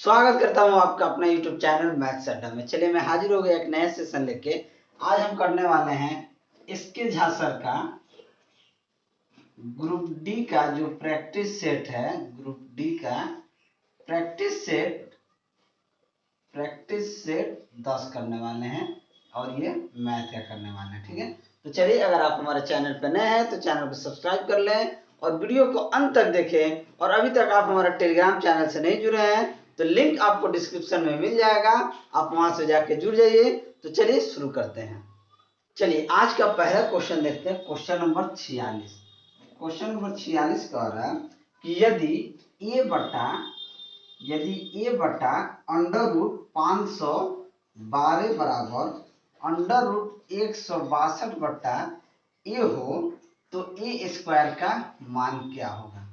स्वागत करता हूं आपका अपना YouTube चैनल मैथ्स अड्डा में। चलिए मैं हाजिर हो गया एक नया सेशन लेके। आज हम करने वाले हैं इसके झा सर का ग्रुप डी का जो प्रैक्टिस सेट है, ग्रुप डी का प्रैक्टिस सेट 10 करने वाले हैं और ये मैथ का करने वाले हैं। ठीक है, तो चलिए अगर आप हमारे चैनल पर नए हैं तो चैनल को सब्सक्राइब कर लें और वीडियो को अंत तक देखें। और अभी तक आप हमारे टेलीग्राम चैनल से नहीं जुड़े हैं तो लिंक आपको डिस्क्रिप्शन में मिल जाएगा, आप वहां से जाके जुड़ जाइए। तो चलिए शुरू करते हैं। चलिए आज का पहला क्वेश्चन देखते हैं, क्वेश्चन नंबर 46। क्वेश्चन नंबर 46 कह रहा है कि यदि ए बटा अंडर रूट 512 बराबर अंडर रूट 162 बटा ए हो तो ए स्क्वायर का मान क्या होगा।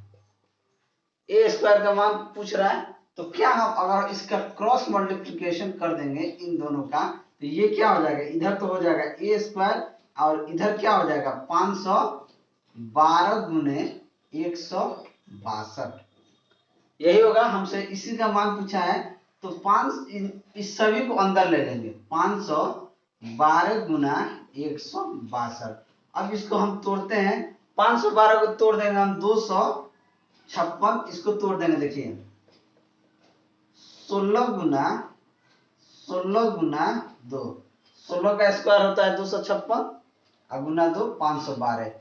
ए स्क्वायर का मान पूछ रहा है, तो क्या हम अगर इसका क्रॉस मल्टीप्लिकेशन कर देंगे इन दोनों का तो ये क्या हो जाएगा, इधर तो हो जाएगा ए स्क्वायर और इधर क्या हो जाएगा 512 गुने 162, यही होगा। हमसे इसी का मान पूछा है तो इस सभी को अंदर ले लेंगे, 512 गुना 162। अब इसको हम तोड़ते हैं, 512 को तोड़ देंगे हम 256, इसको तोड़ देंगे। देखिए 16 गुना 2, 16 का स्क्वायर होता है 256 और गुना 2 512।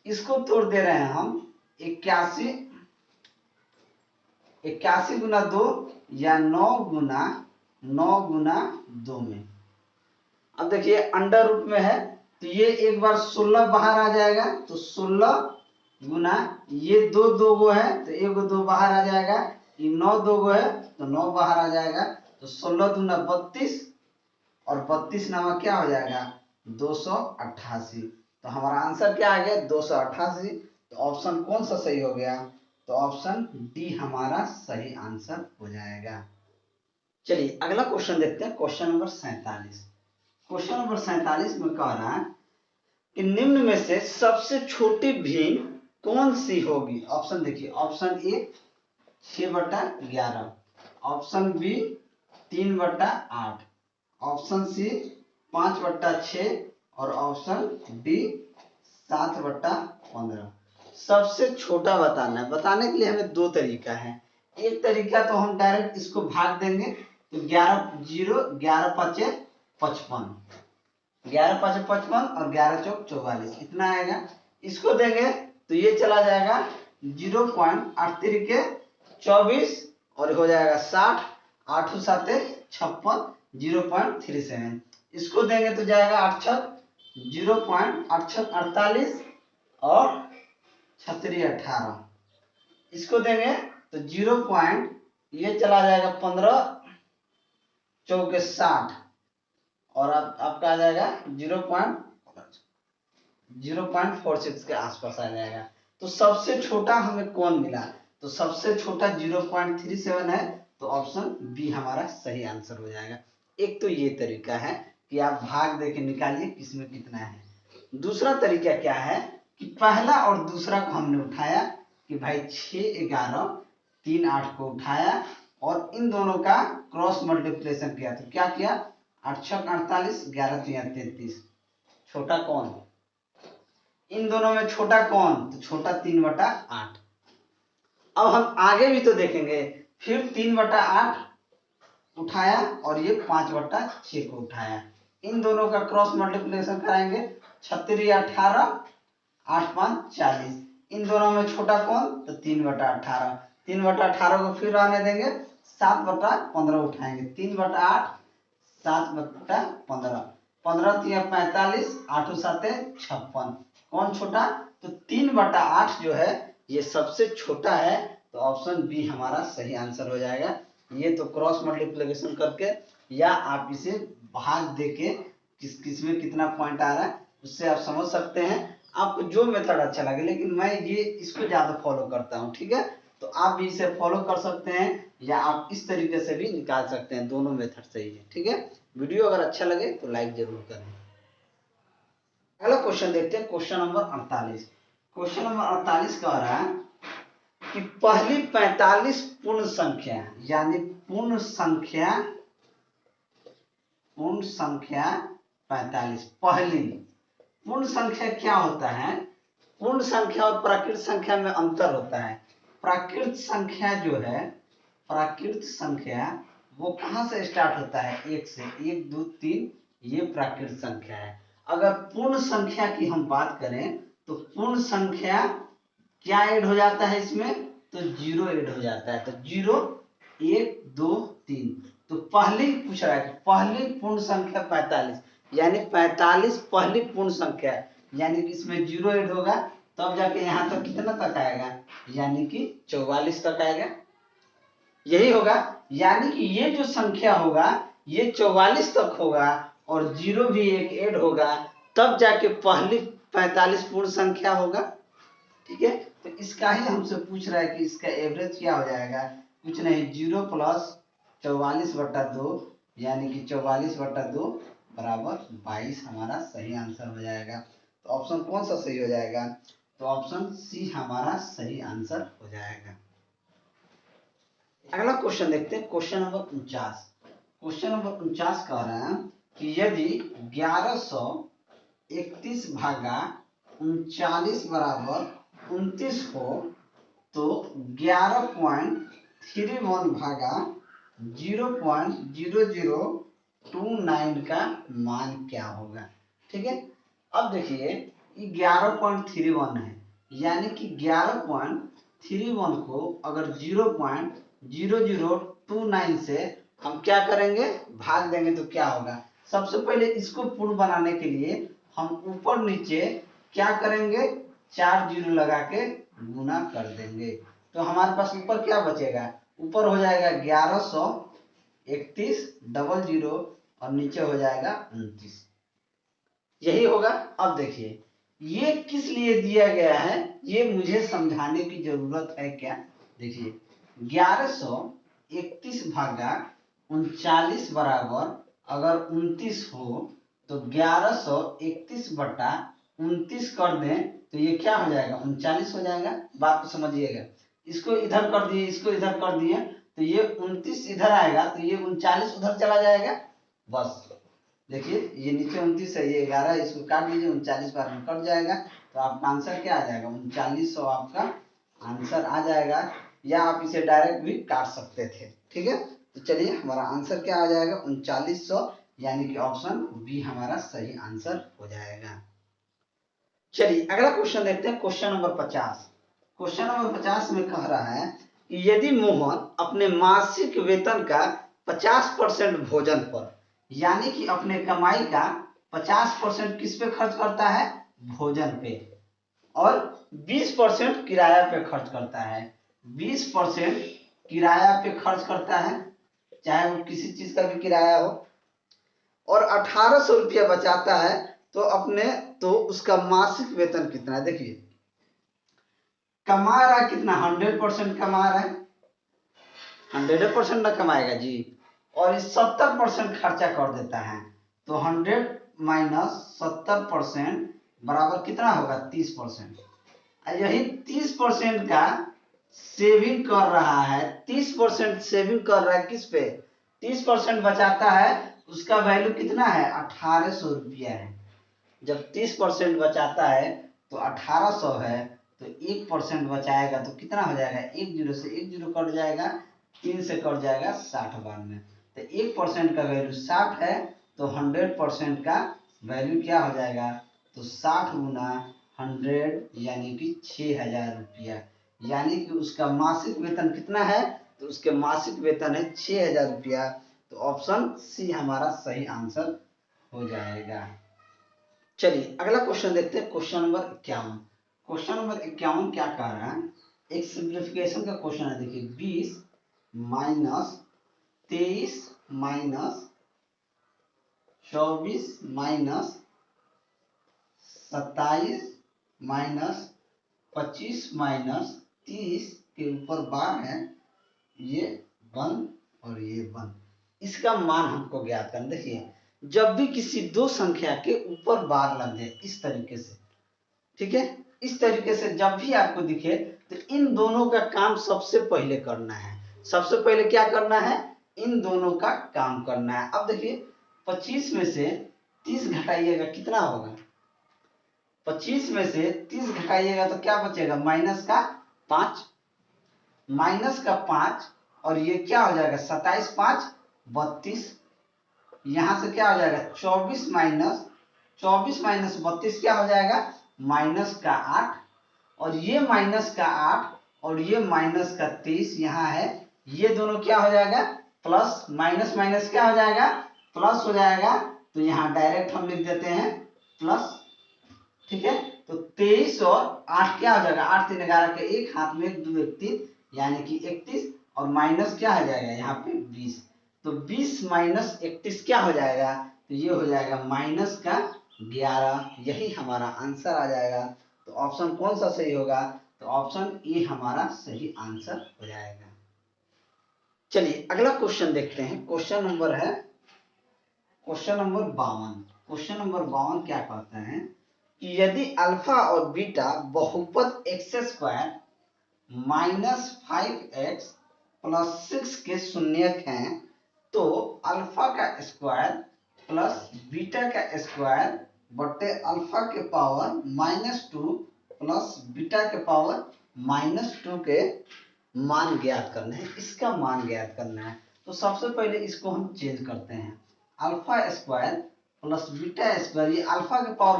इसको तोड़ दे रहे हैं हम 81 गुना 2 या 9 गुना 2 में। अब देखिए अंडर रूट में है तो ये एक बार 16 बाहर आ जाएगा, तो 16 गुना ये 2 गो है तो एक गो 2 बाहर आ जाएगा, ये 9 2 गो है तो 9 बाहर आ जाएगा, तो 16 दूना 32 और 32 नामा क्या हो जाएगा 288। तो हमारा आंसर क्या आ गया 288। तो ऑप्शन कौन सा सही हो गया, तो ऑप्शन डी हमारा सही आंसर हो जाएगा। चलिए अगला क्वेश्चन देखते हैं, क्वेश्चन नंबर 47। क्वेश्चन नंबर 47 में कह रहा है कि निम्न में से सबसे छोटी भिन्न कौन सी होगी। ऑप्शन देखिए, option A 6/11, option B 3/8, option C 5/6 और ऑप्शन डी 7/15। सबसे छोटा बताना है। बताने के लिए हमें दो तरीका है। एक तरीका तो हम डायरेक्ट इसको भाग देंगे, तो 11 5 55, 11 5 55 और 11 चौक 44, इतना आएगा। इसको देंगे तो ये चला जाएगा 0.83 के 24 और हो जाएगा 60, 8 7 56, 0.37। इसको देंगे तो जाएगा 8 0.8 48 और 36 18। इसको देंगे तो 0. ये चला जाएगा 15 चौके 60 और अब आपका आ जाएगा 0.46 के आसपास आ जाएगा। तो सबसे छोटा हमें कौन मिला, तो सबसे छोटा 0.37 है, तो ऑप्शन बी हमारा सही आंसर हो जाएगा। एक तो ये तरीका है कि आप भाग देके निकालिए किसमें कितना है। दूसरा तरीका क्या है कि पहला और दूसरा को हमने उठाया कि भाई 6 11 3 8 को उठाया और इन दोनों का क्रॉस मल्टीप्लिकेशन किया। तो क्या किया 8 6 48, 11 3 33, छोटा कौन, इन दोनों में छोटा कौन, तो छोटा 3/8। अब हम आगे भी तो देखेंगे, फिर 3/8 उठाया और ये 5/6 को उठाया, इन दोनों का क्रॉस मल्टीप्लिकेशन कराएंगे, 36 18 8 5 40, इन दोनों में छोटा कौन, तो 3/18, 3/18 को फिर आने देंगे, 7/15 उठाएंगे, 3/8 7/15, 15 3 45, 8 7 56, कौन छोटा, तो 3/8 जो है ये सबसे छोटा है। तो ऑप्शन बी हमारा सही आंसर हो जाएगा। ये तो क्रॉस मल्टीप्लिकेशन करके या आप इसे भाग देके किस में कितना पॉइंट आ रहा है उससे आप समझ सकते हैं, आपको जो मेथड अच्छा लगे। लेकिन मैं ये इसको ज्यादा फॉलो करता हूँ। ठीक है, तो आप भी इसे फॉलो कर सकते हैं या आप इस तरीके से भी निकाल सकते हैं, दोनों मेथड सही है। ठीक है, वीडियो अगर अच्छा लगे तो लाइक जरूर करें। अगला क्वेश्चन देखते हैं, क्वेश्चन नंबर 48। क्वेश्चन नंबर 48 कह रहा है कि पहली 45 पूर्ण संख्या, यानी पूर्ण संख्या 45, पहली पूर्ण संख्या क्या होता है? पूर्ण संख्या और प्राकृत संख्या में अंतर होता है। प्राकृत संख्या जो है, प्राकृत संख्या वो कहां से स्टार्ट होता है? 1 से, 1 2 3, ये प्राकृत संख्या है। अगर पूर्ण संख्या की हम बात करें तो पूर्ण संख्या क्या ऐड हो जाता है इसमें? तो 0 ऐड हो जाता है। तो 0 1 2 3, तो पहली पूछ रहा है कि पहली पूर्ण संख्या 45, यानी 45 पहली पूर्ण संख्या है, यानी कि इसमें 0 ऐड होगा तब जाके यहाँ तक कितना तक आएगा? यानी कि 44 तक आएगा। यही होगा, यानी कि ये जो संख्या होगा ये 44 तक होगा और 0 भी एक ऐड होगा, तब जाके पहली 45 पूर्ण संख्या होगा। ठीक है, तो इसका ही हमसे पूछ रहा है कि इसका एवरेज क्या हो जाएगा? कुछ नहीं, 0 प्लस 44/2, यानी कि 44/2 बराबर 22 हमारा सही आंसर हो जाएगा। तो ऑप्शन कौन सा सही हो जाएगा? तो ऑप्शन सी हमारा सही आंसर हो जाएगा। अगला क्वेश्चन देखते हैं, क्वेश्चन नंबर 49। क्वेश्चन नंबर 49 कह रहे हैं कि यदि 1131 भागा 39 बराबर 29 हो तो 11.31 भागा 0.0029 का मान क्या होगा? ठीक है, अब देखिए ये 11.31 है, यानी कि 11.31 को अगर 0.0029 से हम क्या करेंगे? भाग देंगे तो क्या होगा? सबसे पहले इसको पूर्ण बनाने के लिए हम ऊपर नीचे क्या करेंगे? 4 जीरो लगा के गुना कर देंगे, तो हमारे पास ऊपर क्या बचेगा? ऊपर हो जाएगा 1131 डबल 0 और नीचे हो जाएगा 29। यही होगा। अब देखिए ये किस लिए दिया गया है, ये मुझे समझाने की जरूरत है क्या? देखिए 1131 भागा 39 बराबर अगर 29 हो तो 1131/29 कर दें तो ये क्या हो जाएगा? 39 हो जाएगा। बात को समझिएगा, इसको इधर कर दिए, इसको इधर कर दिए तो ये 29 इधर आएगा तो ये 39 उधर चला जाएगा। बस देखिए ये नीचे 29 है, ये 11, इसको काट लीजिए, 39 बार में कट जाएगा तो आपका आंसर क्या आ जाएगा? 3900 आपका आंसर आ जाएगा, या आप इसे डायरेक्ट भी काट सकते थे। ठीक है, तो चलिए हमारा आंसर क्या आ जाएगा? 3900, यानी कि ऑप्शन बी हमारा सही आंसर हो जाएगा। चलिए अगला क्वेश्चन देखते हैं, क्वेश्चन नंबर 50। क्वेश्चन नंबर 50 में कह रहा है कि यदि मोहन अपने मासिक वेतन का 50% भोजन पर, यानी कि अपने कमाई का 50% किस पे खर्च करता है? भोजन पे, और 20% किराया पे खर्च करता है। 20% किराया पे खर्च करता है, चाहे वो किसी चीज का भी किराया हो, और 1800 रुपया बचाता है, तो उसका मासिक वेतन कितना है? देखिए कमा रहा है कितना? 100% कमा रहा है, 100% ना कमाएगा जी, और 70% खर्चा कर देता है, तो 100 माइनस 70% बराबर कितना होगा? 30%। यही 30% का सेविंग कर रहा है, 30% सेविंग कर रहा है किस पे? 30% बचाता है, उसका वैल्यू कितना है? 1800 रुपया है। जब 30% बचाता है तो 1800 है, तो 1% बचाएगा तो कितना हो जाएगा? 1 जीरो से 1 जीरो कट जाएगा, 3 से कट जाएगा 60 बार में, तो 1% का वैल्यू 60 है, तो 100% का वैल्यू क्या हो जाएगा? तो 60 गुना 100 यानी कि 6000 रुपया, यानी कि उसका मासिक वेतन कितना है? तो उसके मासिक वेतन है 6000 रुपया, तो ऑप्शन सी हमारा सही आंसर हो जाएगा। चलिए अगला क्वेश्चन देखते हैं, क्वेश्चन नंबर 51। क्वेश्चन नंबर 51 क्या कह रहा है? एक सिंप्लीफिकेशन का क्वेश्चन है। देखिए 20 minus 23 minus 24 minus 27 minus 25 minus 30 के ऊपर बार है, ये 1 और ये 1, इसका मान हमको ज्ञात करना। देखिए जब भी किसी दो संख्या के ऊपर बार लग जाए इस तरीके से, ठीक है, इस तरीके से जब भी आपको दिखे तो इन दोनों का काम सबसे पहले करना है। सबसे पहले क्या करना है, इन दोनों का काम करना है। अब देखिए 25 में से 30 घटाइएगा कितना होगा, 25 में से 30 घटाइएगा तो क्या बचेगा, माइनस का 5, माइनस का 5 और ये क्या हो जाएगा 27 5 32, यहां से क्या हो जाएगा 24 माइनस 32 क्या हो जाएगा माइनस का 8, और ये माइनस का 8 और ये माइनस का 23 यहाँ है, ये दोनों क्या हो जाएगा प्लस, माइनस माइनस क्या हो जाएगा प्लस हो जाएगा, तो यहाँ डायरेक्ट हम लिख देते हैं प्लस। ठीक है, तो 23 और 8 क्या हो जाएगा, 8 3 11 के 1, हाथ में 2 1 3 यानी कि 31, और माइनस क्या हो जाएगा यहाँ पे 20, तो 20 माइनस 31 क्या हो जाएगा, तो ये हो जाएगा माइनस का 11, यही हमारा आंसर आ जाएगा। तो ऑप्शन कौन सा सही होगा, तो ऑप्शन ए हमारा सही आंसर हो जाएगा। चलिए अगला क्वेश्चन देखते हैं, क्वेश्चन नंबर 52। क्वेश्चन नंबर 52 क्या कहता है कि यदि अल्फा और बीटा बहुपद x square minus 5x plus 6 के शून्यक हैं तो अल्फा का स्क्वायर प्लस बीटा का स्क्वायर बटे अल्फा के पावर -2 प्लस बीटा के पावर -2 के मान ज्ञात करना है, इसका मान ज्ञात करना है। तो सबसे पहले इसको हम चेंज करते हैं, alpha square plus beta square, ये अल्फा के पावर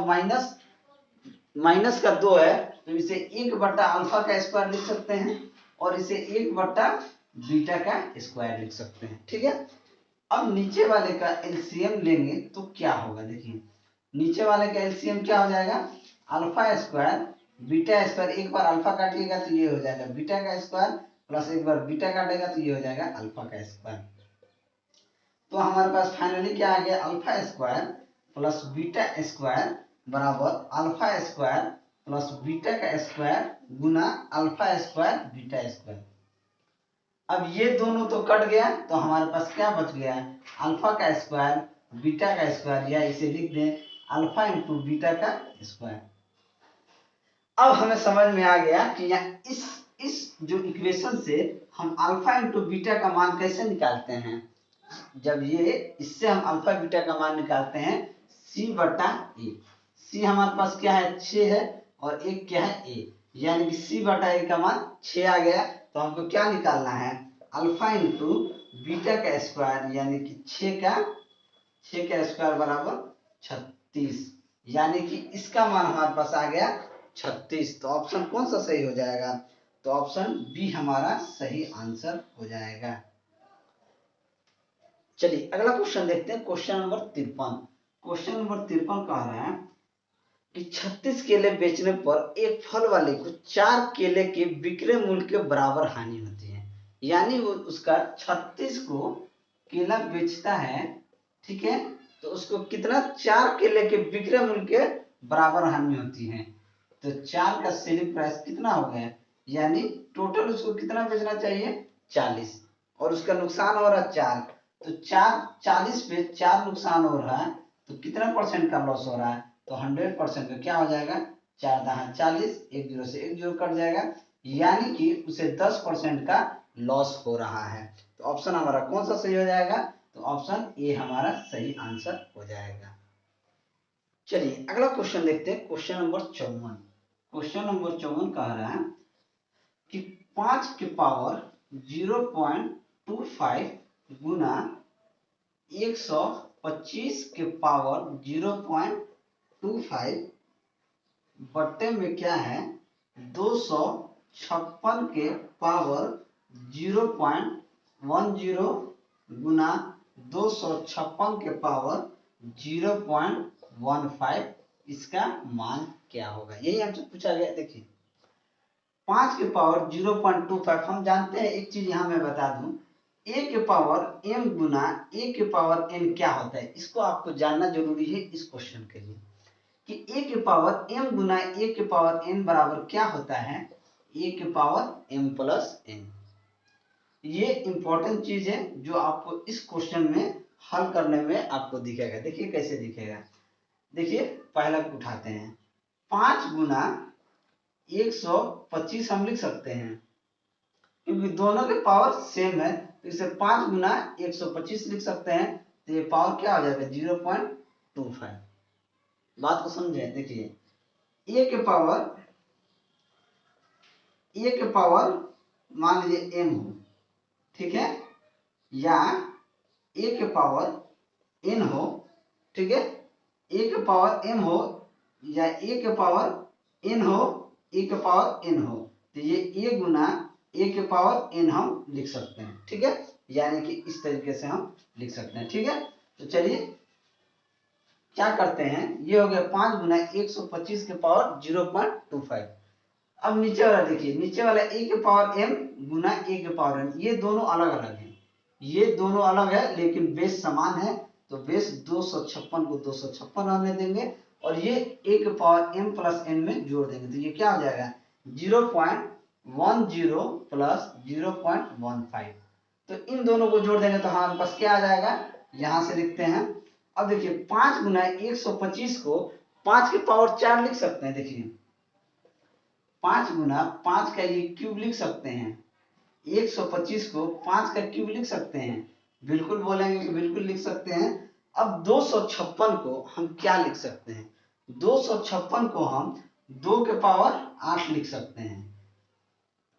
माइनस का 2 है तो इसे 1 बटा अल्फा का स्क्वायर लिख सकते हैं और इसे 1 बटा बीटा का स्क्वायर लिख सकते हैं। ठीक है, अब नीचे वाले का एलसीएम लेंगे तो क्या होगा, देखिए नीचे वाले का एलसीएम क्या हो जाएगा, अल्फा स्क्वायर बीटा स्क्वायर, एक बार अल्फा काटिएगा तो ये हो जाएगा बीटा का स्क्वायर प्लस एक बार बीटा काटेगा तो ये हो जाएगा अल्फा का स्क्वायर। तो हमारे पास फाइनली क्या आ गया, alpha square plus beta square बराबर अल्फा स्क्वायर प्लस बीटा का स्क्वायर गुना अल्फा स्क्वायर बीटा स्क्वायर। अब ये दोनों तो कट गया तो हमारे पास क्या बच गया, अल्फा का स्क्वायर बीटा का स्क्वायर, या इसे लिख दें अल्फा इंटू बीटा का स्क्वायर। अब हमें समझ में आ गया कि यहाँ इस जो इक्वेशन से हम अल्फा इंटू बीटा का मान कैसे निकालते हैं। जब ये इससे हम अल्फा बीटा का मान निकालते हैं c बटा ए, सी हमारे पास क्या है 6 है और एक क्या है ए, यानी कि c बटा ए का मान 6 आ गया। तो हमको क्या निकालना है, अल्फा इंटू बीटा का स्क्वायर यानी कि 6 का स्क्वायर बराबर 36, यानी कि इसका मान हमारे पास आ गया 36। तो ऑप्शन कौन सा सही हो जाएगा, तो ऑप्शन बी हमारा सही आंसर हो जाएगा। चलिए अगला क्वेश्चन देखते हैं, क्वेश्चन नंबर 53। क्वेश्चन नंबर 53 कह रहा है कि 36 केले बेचने पर एक फल वाले को 4 केले के विक्रय मूल्य के बराबर हानि होती है, यानी वो उसका 36 को केला बेचता है, ठीक है, तो उसको कितना 4 केले के विक्रय मूल्य के बराबर हानि होती है। तो 4 का सेलिंग प्राइस कितना हो गया, यानी टोटल उसको कितना बेचना चाहिए 40 और उसका नुकसान हो रहा है 4, तो 40 पे 4 नुकसान हो रहा है तो कितना परसेंट का लॉस हो रहा है, तो 100% का क्या हो जाएगा 4 दहा 40, एक जीरो से एक जीरो कट जाएगा, यानी कि उसे 10% का लॉस हो रहा है। तो ऑप्शन हमारा कौन सा सही हो जाएगा, तो ऑप्शन ए हमारा सही आंसर हो जाएगा। चलिए अगला क्वेश्चन देखते हैं, क्वेश्चन नंबर 54। क्वेश्चन नंबर 54 कह रहा है कि 5 के पावर 0.25 गुना 125 के पावर 0.25 बट्टे में क्या है 256 के पावर 0.10 गुना 256 के पावर 0.15, इसका मान क्या होगा, यही हमसे पूछा गया। देखिए 5 के पावर 0.25, हम जानते हैं एक चीज यहाँ मैं बता दूं, a के पावर m गुना a के पावर n क्या होता है, इसको आपको जानना जरूरी है इस क्वेश्चन के लिए, कि a के पावर m गुना a के पावर n बराबर क्या होता है, a के पावर m प्लस n। ये इंपॉर्टेंट चीज है जो आपको इस क्वेश्चन में हल करने में आपको दिखेगा। देखिए कैसे दिखेगा, देखिए पहला उठाते हैं 5 गुना 125 हम लिख सकते हैं, क्योंकि दोनों के पावर सेम है, तो इसे 5 गुना 125 लिख सकते हैं। तो ये पावर क्या हो जाएगा 0.25। बात को समझे, देखिए ए के पावर मान लीजिए m हो, ठीक है, या ए के पावर n हो, ठीक है, ए के पावर m हो या ए के पावर n हो, ए के पावर n हो, तो ये a गुना ए के पावर n हम लिख सकते हैं, ठीक है, यानी कि इस तरीके से हम लिख सकते हैं, ठीक है। तो चलिए क्या करते हैं, ये हो गया 5 गुना 125 के पावर 0.25। अब नीचे वाला देखिए, नीचे वाला ए के पावर m गुना ए के पावर n, ये दोनों अलग अलग हैं, ये दोनों अलग है लेकिन बेस समान है, तो बेस 256 को 256 रहने देंगे और ये ए के पावर m प्लस n में जोड़ देंगे, तो ये क्या हो जाएगा 0.10 प्लस 0.15। तो इन दोनों को जोड़ देंगे तो हमारे पास क्या आ जाएगा, यहां से लिखते हैं। अब देखिए 5 गुना 125 को 5 के पावर 4 लिख सकते हैं, देखिए 5 गुना 5 का ये क्यूब लिख सकते हैं, 125 को 5 का क्यूब लिख सकते हैं, बिल्कुल बोलेंगे कि बिल्कुल लिख सकते हैं। अब 256 को हम क्या लिख सकते हैं, 256 को हम 2 के पावर 8 लिख सकते हैं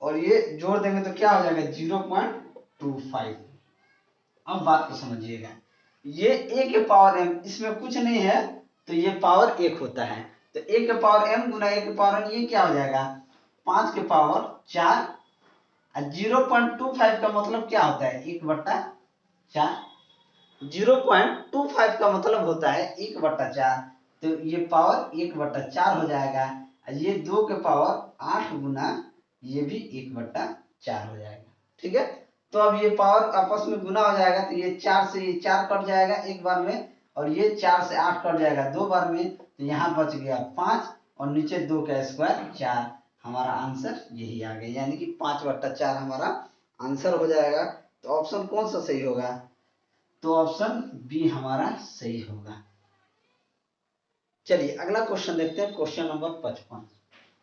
और ये जोड़ देंगे तो क्या हो जाएगा 0.25। अब बात को समझिएगा, ये a के पावर m, इसमें कुछ नहीं है तो ये पावर 1 होता है, तो a के पावर m गुना a के पावर n, ये क्या हो जाएगा 5 के पावर 4। 0.25 का मतलब क्या होता है 1/4, 0.25 का मतलब होता है 1/4, तो ये पावर 1/4 हो जाएगा। ये 2 के पावर 8 गुना ये भी 1/4 हो जाएगा, ठीक है। तो अब ये पावर आपस में गुना हो जाएगा, तो ये 4 से ये 4 कट जाएगा एक बार में, और ये 4 से 8 कट जाएगा दो बार में, तो यहाँ बच गया 5 और नीचे 2 का स्क्वायर 4। हमारा आंसर यही आ गया, यानी कि 5/4 हमारा आंसर हो जाएगा। तो ऑप्शन कौन सा सही होगा, तो ऑप्शन बी हमारा सही होगा। चलिए अगला क्वेश्चन देखते हैं, क्वेश्चन नंबर 55।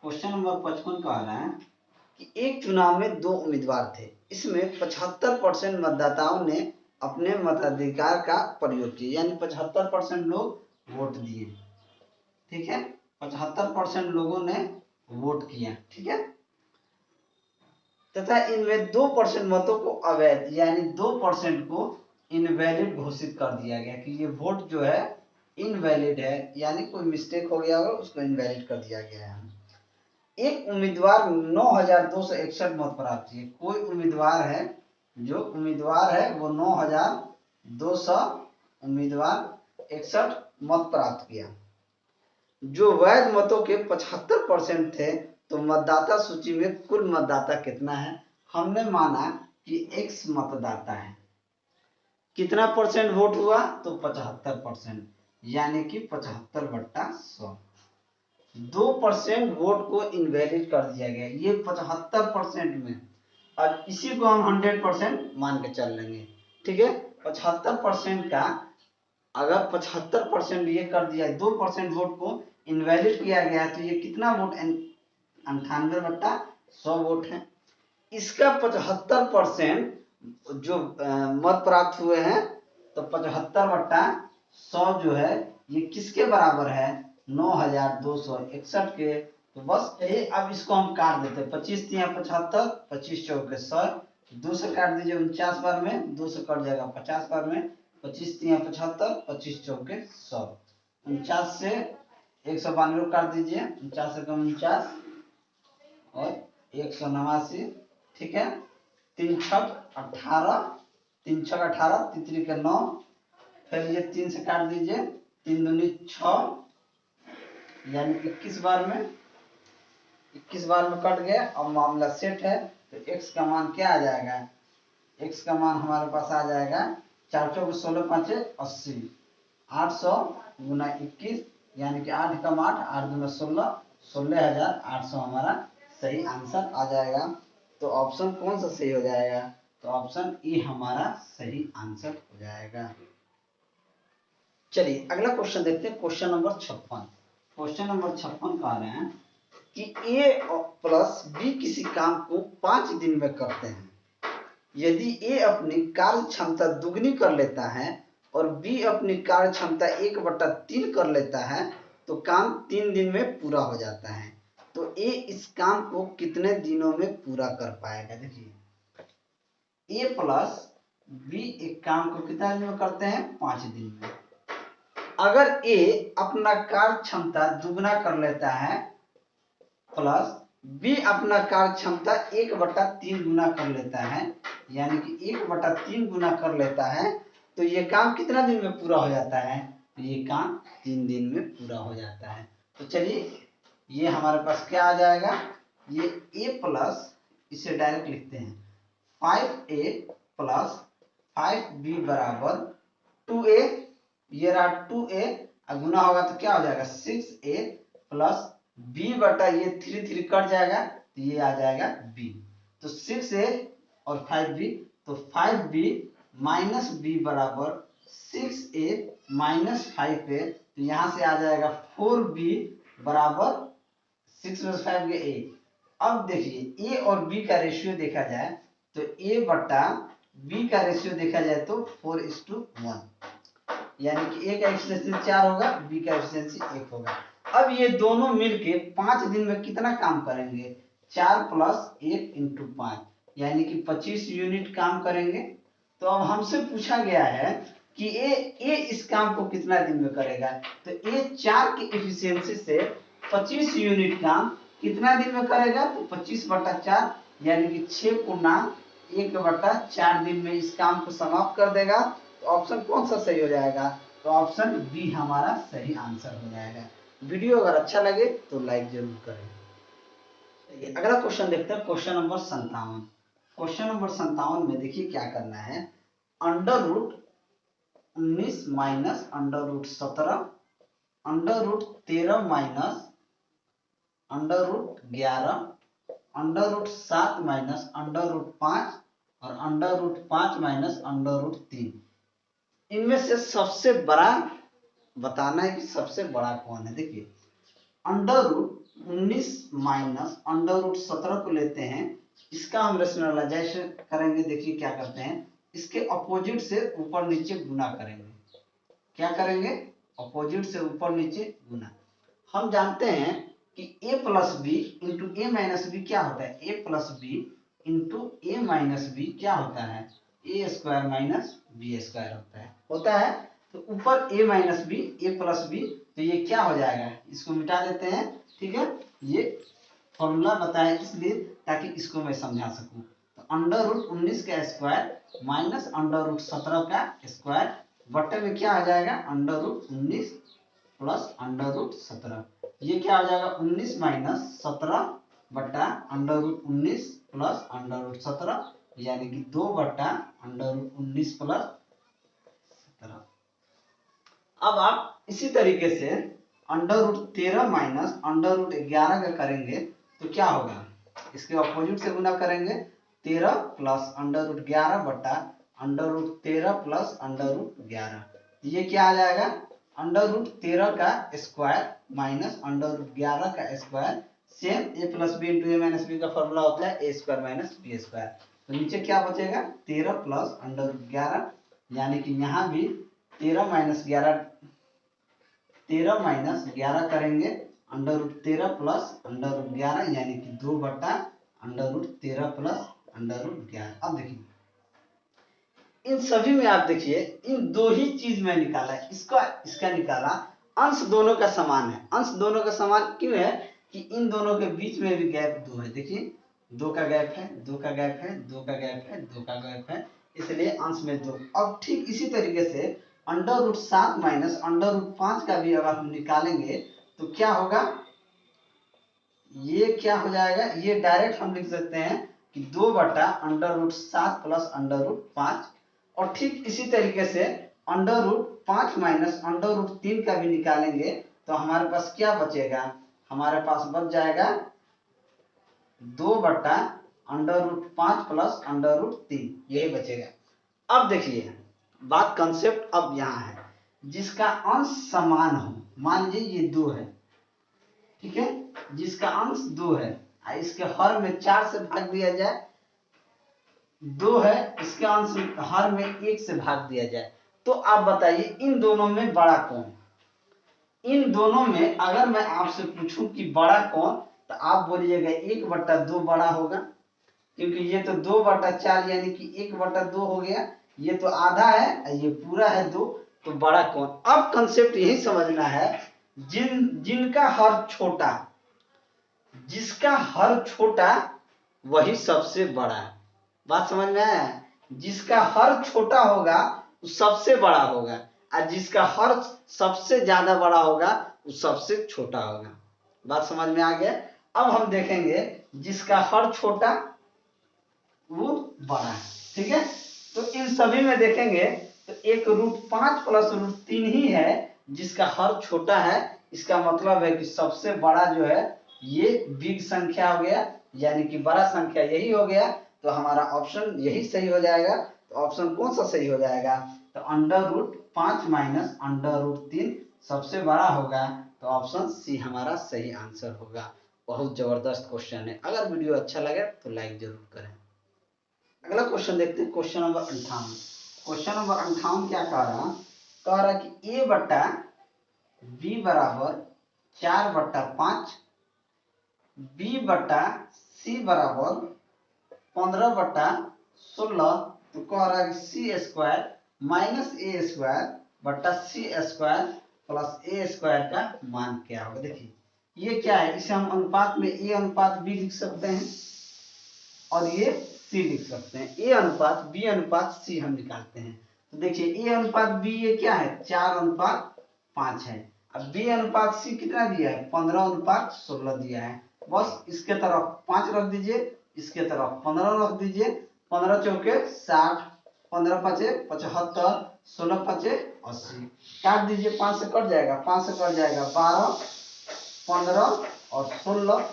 क्वेश्चन नंबर 55 कह रहा है कि एक चुनाव में 2 उम्मीदवार थे, इसमें 75% मतदाताओं ने अपने मताधिकार का प्रयोग किया, यानी 75% लोग वोट दिए, ठीक है, 75% लोगों ने वोट किया, ठीक है, तथा इनमें 2% मतों को अवैध, यानी 2% को इनवैलिड घोषित कर दिया गया कि ये वोट जो है इनवैलिड है, यानी कोई मिस्टेक हो गया होगा उसको इनवैलिड कर दिया गया है। एक उम्मीदवार 9261 मत प्राप्त किए, कोई उम्मीदवार है, जो उम्मीदवार है वो 9200 उम्मीदवार 61 मत प्राप्त किया, जो वैध मतों के 75% थे, तो मतदाता सूची में कुल मतदाता कितना है, हमने माना कि x मतदाता है, कितना परसेंट वोट हुआ तो 75%, यानी कि 75/100। 2% वोट को इनवैलिड कर दिया गया, ये 75% में, और इसी को हम 100% मान के चल लेंगे, ठीक है। 75% का अगर 75% ये कर दिया, 2% वोट को इनवैलिड किया गया, तो ये कितना वोट 98/100 वोट है। इसका 75% जो मत प्राप्त हुए हैं, तो 75/100 जो है ये किसके बराबर है 9261 के। तो बस यही, अब इसको हम काट देते हैं, 25 × 75, 25 चौके 100, 2 से काट दीजिए 49 बार में, 2 से कट जाएगा 50 बार में, 25 × 75, 25 चौके 100, 49 से 192 काट दीजिए, 49 से कम 49 और 189, ठीक है, 3 छक 18, 3 छक 18, 3 के 9, फिर ये 3 से काट दीजिए, 3 दूनी 6, यानी 21 बार में, 21 बार में कट गया। अब मामला सेट है, तो x का मान क्या आ जाएगा, x का मान हमारे पास आ जाएगा 4 चौके 16 5 80, 800 गुना 21, यानी कि 8 कम 8, 8 दूना 16, 16,800 हमारा सही आंसर आ जाएगा। तो ऑप्शन कौन सा सही हो जाएगा, तो ऑप्शन ई हमारा सही आंसर हो जाएगा। चलिए अगला क्वेश्चन देखते हैं, क्वेश्चन नंबर 56। क्वेश्चन नंबर 56 कह रहे हैं कि a प्लस बी किसी काम को 5 दिन में करते हैं, यदि a अपनी कार्य क्षमता दुगनी कर लेता है और b अपनी कार्य क्षमता 1/3 कर लेता है तो काम 3 दिन में पूरा हो जाता है। तो a इस काम को कितने दिनों में पूरा कर पाएगा? देखिए a प्लस b एक काम को कितना दिन में करते हैं? 5 दिन में। अगर a अपना कार्य क्षमता दुगना कर लेता है प्लस b अपना कार्य क्षमता 1/3 गुना कर लेता है, यानी कि 1/3 गुना कर लेता है, तो ये काम कितना दिन में पूरा हो जाता है? तो ये काम 3 दिन में पूरा हो जाता है। तो चलिए ये हमारे पास क्या आ जाएगा? ये a प्लस, इसे डायरेक्ट लिखते हैं 5a प्लस 5b बराबर 2a, ये रहा 2a, गुना होगा तो क्या हो जाएगा? 6a प्लस b बटा ये 3 कट जाएगा तो ये आ जाएगा b। तो 6a और 5b, तो 5b माइनस b बराबर 6a माइनस 5a, तो यहाँ से आ जाएगा 4b बराबर 6 + 5 के 8। अब देखिए a और b का रेशियो देखा जाए तो a बटा b का रेशियो देखा जाए तो 4:1, यानी कि a का एफिशिएंसी 4 होगा, b का एफिशिएंसी 1 होगा। अब ये दोनों मिलके 5 दिन में कितना काम करेंगे? 4 + 1 × 5, यानी कि 25 यूनिट काम करेंगे। तो अब हमसे पूछा गया है कि ए इस काम को कितना दिन में करेगा? तो ए 4 की एफिशिएंसी से 25 यूनिट काम कितना दिन में करेगा? तो 25/4, यानी कि 6 × 1/4 दिन में इस काम को समाप्त कर देगा। तो ऑप्शन कौन सा सही हो जाएगा? तो ऑप्शन बी हमारा सही आंसर हो जाएगा। वीडियो अगर अच्छा लगे तो लाइक जरूर करें। अगला क्वेश्चन देखते हैं, क्वेश्चन नंबर 57। क्वेश्चन नंबर 57 में देखिए क्या करना है। √19 माइनस √17, √13 माइनस √11, √7 माइनस √5 और √5 माइनस √3, इनमें से सबसे बड़ा बताना है कि सबसे बड़ा कौन है। देखिए √19 माइनस √17 को लेते हैं, इसका हम रेशनलाइजेशन करेंगे। देखिए क्या करते हैं, इसके अपोजिट से ऊपर नीचे गुना करेंगे। क्या करेंगे? अपोजिट से ऊपर नीचे गुना। हम जानते हैं कि a plus B into A minus B क्या होता है? a plus B into A minus B क्या होता है? a² माइनस b² होता है। तो ऊपर a minus B, a plus B, तो ये क्या हो जाएगा? इसको मिटा देते हैं, ठीक है। ये फॉर्मूला बताया इसलिए ताकि इसको मैं समझा सकूं। तो √19 का स्क्वायर माइनस √17 का स्क्वायर बटे में क्या आ जाएगा? √19 प्लस √17, ये क्या हो जाएगा? 19 माइनस 17 बटा √19 प्लस √17, यानी कि 2 बटा √19 प्लस 17। अब आप इसी तरीके से √13 माइनस √11 का करेंगे तो क्या होगा? इसके अपोजिट से गुना करेंगे, 13 प्लस √11 बटा √13 प्लस √11, ये क्या आ जाएगा? √13 का स्क्वायर माइनस √11 का square, same a plus B into A minus B का फॉर्मूला होता है a² माइनस b²। तो नीचे क्या बचेगा? 13 प्लस √11, यानी कि यहाँ भी 13 माइनस 11 करेंगे, √13 प्लस √11, यानी कि 2 बटा √13 प्लस √11। अब देखिए इन सभी में आप देखिए इन दो ही चीज में निकाला है, इसका निकाला। अंश दोनों का समान है। अंश दोनों का समान क्यों है? कि इन दोनों के बीच में भी गैप 2 है। देखिए 2 का गैप है, 2 का गैप है, 2 का गैप है, 2 का गैप है, इसलिए अंश में 2। अब ठीक इसी तरीके से √7 माइनस √5 का भी अगर हम निकालेंगे तो क्या होगा? ये क्या हो जाएगा? ये डायरेक्ट हम लिख सकते हैं कि 2 बटा √7 प्लस √5। और ठीक इसी तरीके से √5 माइनस √3 का भी निकालेंगे तो हमारे पास क्या बचेगा? हमारे पास बच जाएगा 2 बटा √5 प्लस √3, यही बचेगा। अब देखिए बात कंसेप्ट अब यहाँ है, जिसका अंश समान हो, मान लीजिए ये 2 है, ठीक है, जिसका अंश 2 है, इसके हर में 4 से भाग दिया जाए, 2 है, इसके अंश हर में 1 से भाग दिया जाए, तो आप बताइए इन दोनों में बड़ा कौन? इन दोनों में अगर मैं आपसे पूछूं कि बड़ा कौन, तो आप बोलिएगा 1/2 बड़ा होगा, क्योंकि ये तो 2/4 यानी कि 1/2 हो गया, ये तो आधा है, ये पूरा है 2, तो बड़ा कौन? अब कंसेप्ट यही समझना है, जिनका हर छोटा, जिसका हर छोटा वही सबसे बड़ा। बात समझ में आया? जिसका हर छोटा होगा वो सबसे बड़ा होगा, और जिसका हर सबसे ज्यादा बड़ा होगा वो सबसे छोटा होगा। बात समझ में आ गया? अब हम देखेंगे जिसका हर छोटा वो बड़ा है, ठीक है। तो इन सभी में देखेंगे तो एक √5 + √3 ही है जिसका हर छोटा है, इसका मतलब है कि सबसे बड़ा जो है ये बिग संख्या हो गया, यानी कि बड़ा संख्या यही हो गया, तो हमारा ऑप्शन यही सही हो जाएगा। तो ऑप्शन कौन सा सही हो जाएगा? तो √5 - √3 सबसे बड़ा होगा, तो ऑप्शन सी हमारा सही आंसर होगा। बहुत जबरदस्त क्वेश्चन है, अगर वीडियो अच्छा लगे तो लाइक जरूर करें। अगला क्वेश्चन देखते हैं, क्वेश्चन नंबर 58। क्वेश्चन नंबर 58 क्या कह रहा कि a बट्टा b बराबर 4/5, b बट्टा c बराबर 15/16, तो कह रहा है कि c² - a² बट्टा c² प्लस a² का मान क्या होगा। देखिए ये क्या है, इसे हम अनुपात में a/b लिख सकते हैं और ये c लिख सकते हैं। a/b/c हम निकालते हैं, तो देखिए a/b ये क्या है, 4/5 है। अब b/c कितना दिया है, 15/16 दिया है। बस इसके तरफ 5 रख दीजिए, इसके तरफ 15 रख दीजिए, 15 चौके 60, 15 5 75, 16 5 80, काट दीजिए, 5 से कट जाएगा, 5 से कट जाएगा 12, 15 और 16,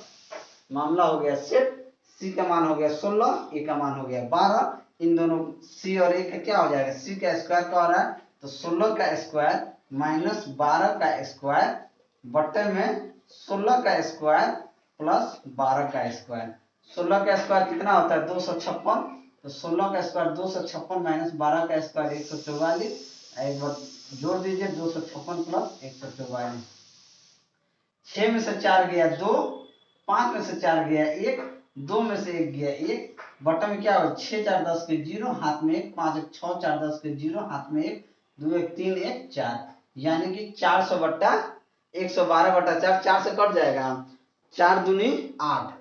मामला हो गया सेट। सी का मान हो गया 16, ए का मान हो गया 12, इन दोनों सी और ए का क्या हो जाएगा, सी का स्क्वायर का हो रहा है, तो 16 का स्क्वायर माइनस 12 का स्क्वायर बट्टे में 16 का स्क्वायर प्लस 12 का स्क्वायर। 16 का स्क्वायर कितना होता है, 256, तो 16 का स्क्वायर 256 माइनस 12 का स्क्वायर 144, एक बार जोड़ दीजिए, 256 प्लस 144, 6 में से 4 गया 2, 5 में से 4 गया 1, 2 में से 1 गया 1, बटन में क्या हो, 6 4 10 के 0, हाथ में 1, 5 1 6 4 10 के 0, हाथ में 1, 2 1 3 1 4, यानी कि 400/112/4, 4 से कट जाएगा, 4 दूनी 8,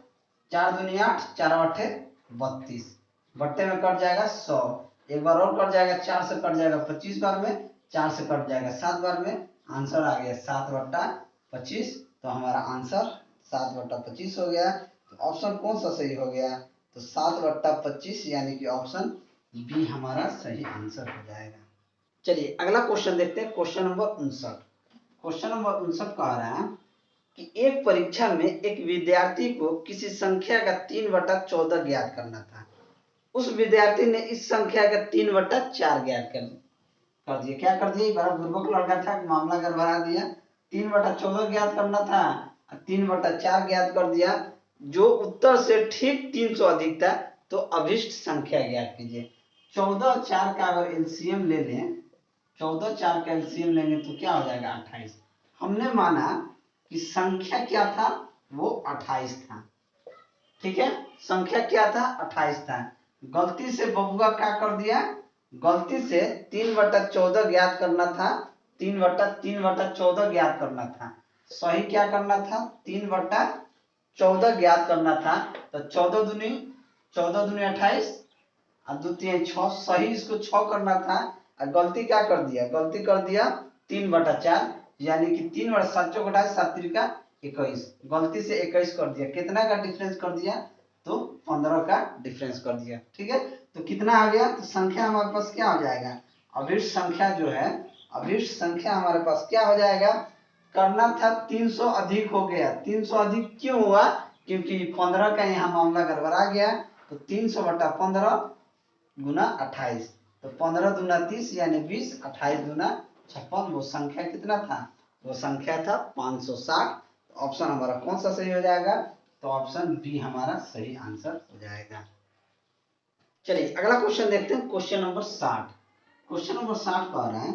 4 दूनी 8, 4 8 32, बट्टे में कट जाएगा 100, एक बार और कट जाएगा, 4 से कट जाएगा 25 बार में, 4 से कट जाएगा 7 बार में, आंसर आ गया 7/25। तो हमारा आंसर 7/25 हो गया। तो ऑप्शन कौन सा सही हो गया, तो 7/25 यानी कि ऑप्शन बी हमारा सही आंसर हो जाएगा। चलिए अगला क्वेश्चन देखते हैं, क्वेश्चन नंबर 59। क्वेश्चन नंबर 59 कह रहा है कि एक परीक्षा में एक विद्यार्थी को किसी संख्या का 3/14 ज्ञात करना था। उस विद्यार्थी ने इस संख्या का 3/4 ज्ञात कर दिया। क्या कर दिया, बड़ा बुर्बक लड़का था, मामला गड़बड़ा दिया। 3/14 ज्ञात करना था, 3/4 ज्ञात कर दिया। जो उत्तर से ठीक 300 अधिक था, तो अभिष्ट संख्या ज्ञात कीजिए। 14 और 4 का अगर एलसीएम ले लें, 14 4 का एलसीएम लेंगे तो क्या हो जाएगा, 28। हमने माना कि संख्या क्या था, वो 28 था, ठीक है, संख्या क्या था, 28 था। गलती से बबुआ क्या कर दिया, गलती से 3/14 ज्ञात करना था, 3/14 ज्ञात करना था। सही क्या करना था, 3/14 ज्ञात करना था। तो 14 दूनी 28 और 2 3 6, सही इसको 6 करना था, और गलती क्या कर दिया, गलती कर दिया 3/4, यानी कि 3/7 × 7 × 21, गलती से 21 कर दिया। कितना का डिफरेंस कर दिया, तो 15 का डिफरेंस कर दिया, ठीक है। तो कितना आ गया, तो संख्या हमारे पास क्या हो जाएगा, अभिष्ट संख्या जो है, अभिष्ट संख्या हमारे पास क्या हो जाएगा, करना था 300 अधिक हो गया। 300 अधिक क्यों हुआ, क्योंकि 15 का यहाँ मामला गड़बड़ा गया। तो 300/15 गुना 28, तो 15 दूना 30 यानी 20, 28 दूना 56, वो संख्या कितना था, वो संख्या था 560। ऑप्शन हमारा कौन सा सही हो जाएगा, तो ऑप्शन बी हमारा सही आंसर हो जाएगा। चलिए अगला क्वेश्चन देखते हैं, क्वेश्चन नंबर 60। क्वेश्चन नंबर 60 कह रहा है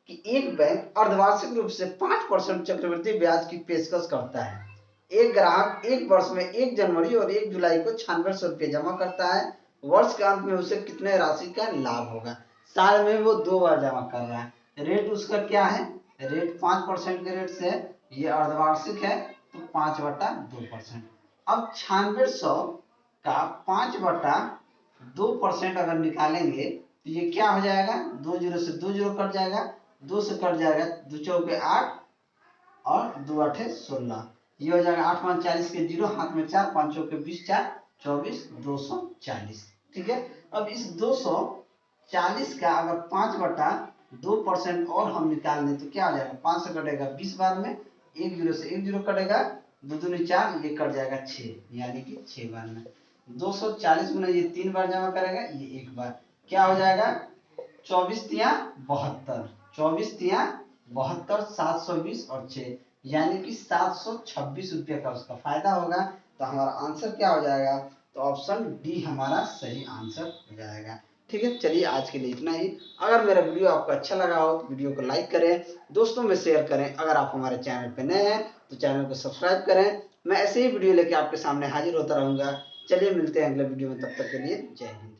कि एक बैंक अर्धवार्षिक रूप से 5% चक्रवृद्धि ब्याज की पेशकश करता है। एक ग्राहक एक वर्ष में 1 जनवरी और 1 जुलाई को 9600 रुपये जमा करता है। वर्ष के अंत में उसे कितने राशि का लाभ होगा। साल में वो 2 बार जमा कर रहा है। रेट उसका क्या है, रेट 5% के रेट से, ये अर्धवार्षिक है तो 5/2%। अब 9600 का 5/2% अगर निकालेंगे तो ये क्या हो जाएगा, 2 जीरो से 2 जीरो कट जाएगा, 2 से कट जाएगा, 2 चौके 8 और 2 आठे 16, ये हो जाएगा 8 5 40 के जीरो, हाथ में 4, 5 चौके 20, 4 24, 240। ठीक है, अब इस 240 का अगर 5/2% और हम निकाल दें तो क्या हो जाएगा, 5 से कटेगा 20 बार में, 1 जीरो से 1 जीरो कटेगा, 2 दूनी 4, ये कट जाएगा 6, यानी कि 6 बार में। 240 में ये 3 बार जमा करेगा, ये 1 बार, क्या हो जाएगा 24 तिया 72, 24 तिया 72, 720 और 6, यानी कि 726 रुपये का उसका फायदा होगा। तो हमारा आंसर क्या हो जाएगा, तो ऑप्शन डी हमारा सही आंसर हो जाएगा। ठीक है, चलिए आज के लिए इतना ही। अगर मेरा वीडियो आपको अच्छा लगा हो तो वीडियो को लाइक करें, दोस्तों में शेयर करें। अगर आप हमारे चैनल पर नए हैं तो चैनल को सब्सक्राइब करें। मैं ऐसे ही वीडियो लेके आपके सामने हाजिर होता रहूंगा। चलिए मिलते हैं अगले वीडियो में, तब तक के लिए जय हिंद।